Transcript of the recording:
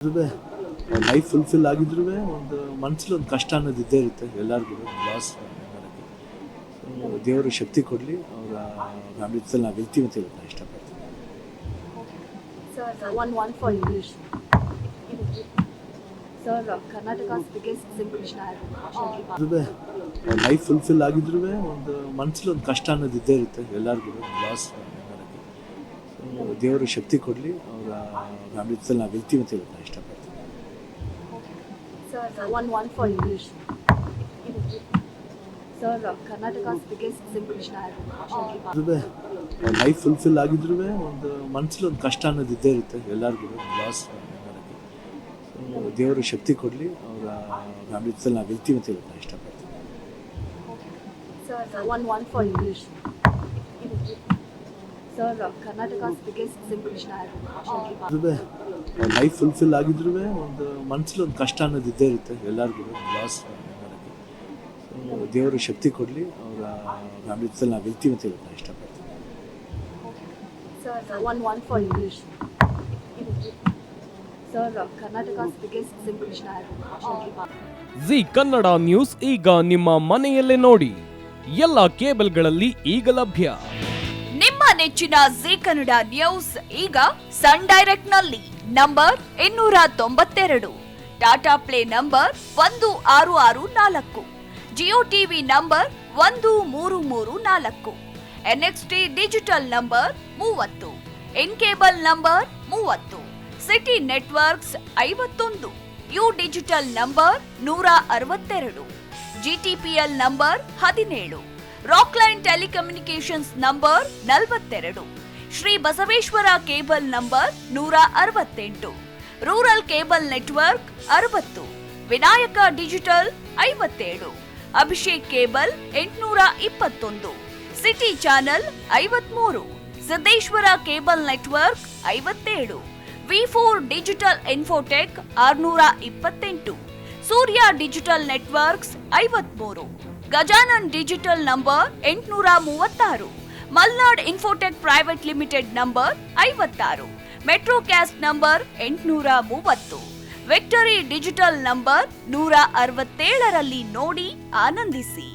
Life fulfil ಆಗಿದ್ರೂ ಒಂದು ಮನಸ್ಸಲ್ಲಿ ಒಂದು ಕಷ್ಟ ಅನ್ನೋದು ಇದ್ದೇ ಇರುತ್ತೆ ಎಲ್ಲರಿಗೂ ಲಾಸ್ ಮಾಡೋಕ್ಕೆ. ಸೊ ದೇವರು ಶಕ್ತಿ ಕೊಡಲಿ, ಅವರ ಫ್ಯಾಮಿಲಿ ಜೊತೆ ನಾವು ಗೆಲ್ತೀವಿ ಅಂತ ಹೇಳೋದು ನಾನು ಇಷ್ಟಪಡ್ತೀನಿ. Sir, one for English. Sir, Karnataka's biggest Sim Krishna album. Life fulfil ಆಗಿದ್ರೂ ಒಂದು ಮನಸ್ಸಲ್ಲಿ ಒಂದು ಕಷ್ಟ ಅನ್ನೋದು ಇದ್ದೇ ಇರುತ್ತೆ ಎಲ್ಲರಿಗೂ ಲಾಸ್ ಮಾಡೋಕ್ಕೆ. ಸೊ ದೇವರು ಶಕ್ತಿ ಕೊಡಲಿ, ಅವರ ಫ್ಯಾಮಿಲಿ ಜೊತೆ ನಾವು ಗೆಲ್ತೀವಿ ಅಂತ ಹೇಳೋದು ನಾನು ಇಷ್ಟಪಡ್ತೀನಿ. Sir, one for English. Sir, Karnataka's biggest Sim Krishna album. Life fulfil ಆಗಿದ್ರೂ ಒಂದು ಮನಸ್ಸಲ್ಲಿ ಒಂದು ಕಷ್ಟ ಅನ್ನೋದು ಇದ್ದೇ ಇರುತ್ತೆ ಎಲ್ಲರಿಗೂ ಲಾಸ್ ಮಾಡೋಕ್ಕೆ. ಸೊ ದೇವರು ಶಕ್ತಿ ಕೊಡಲಿ, ಅವರ ಫ್ಯಾಮಿಲಿ ಜೊತೆ ನಾವು ಗೆಲ್ತೀವಿ ಅಂತ ಹೇಳೋದು ನಾನು ಇಷ್ಟಪಡ್ತೀನಿ. Sir, one for English. Sir, Karnataka's biggest Sim Krishna album. Life fulfil ಆಗಿದ್ರೂ ಒಂದು ಮನಸ್ಸಲ್ಲಿ ಒಂದು ಕಷ್ಟ ಅನ್ನೋದು ಇದ್ದೇ ಇರುತ್ತೆ ಎಲ್ಲರಿಗೂ ಲಾಸ್ ಮಾಡೋಕ್ಕೆ. ಸೊ ದೇವರು ಶಕ್ತಿ ಕೊಡಲಿ, ಅವರ ಫ್ಯಾಮಿಲಿ ಜೊತೆ ನಾವು ಗೆಲ್ತೀವಿ ಅಂತ ಹೇಳೋದು ನಾನು ಇಷ್ಟಪಡ್ತೀನಿ. Sir, one for English. Sir, Karnataka's biggest Sim Krishna album. G Kannada news ಈಗ ನಿಮ್ಮ ಮನೆಯಲ್ಲೇ ನೋಡಿ, ಎಲ್ಲ ಕೇಬಲ್ಗಳಲ್ಲಿ ಈಗ ಲಭ್ಯ. ನಿಮ್ಮ ನೆಚ್ಚಿನ ಜಿ ಕನ್ನಡ ನ್ಯೂಸ್ ಈಗ ಸನ್ ಡೈರೆಕ್ಟ್ ನಲ್ಲಿ number 292, Tata play number 1664, Jio TV number 1334, NXT digital number 30, in cable number 30, city networks 51, U digital number 162, GTPL number 17, Rockline telecommunications number 42, Shri Basaveshwara cable number 168, rural cable network 60, Vinayaka digital 57, Abhishek cable 821, city channel 53, Siddeshwara cable network 57, V4 digital Infotech 628, Surya digital networks 53, Gajanan digital number 836, Malnad infotech private limited number 56, metrocast number 830, victory digital number 167ರಲ್ಲಿ ನೋಡಿ ಆನಂದಿಸಿ.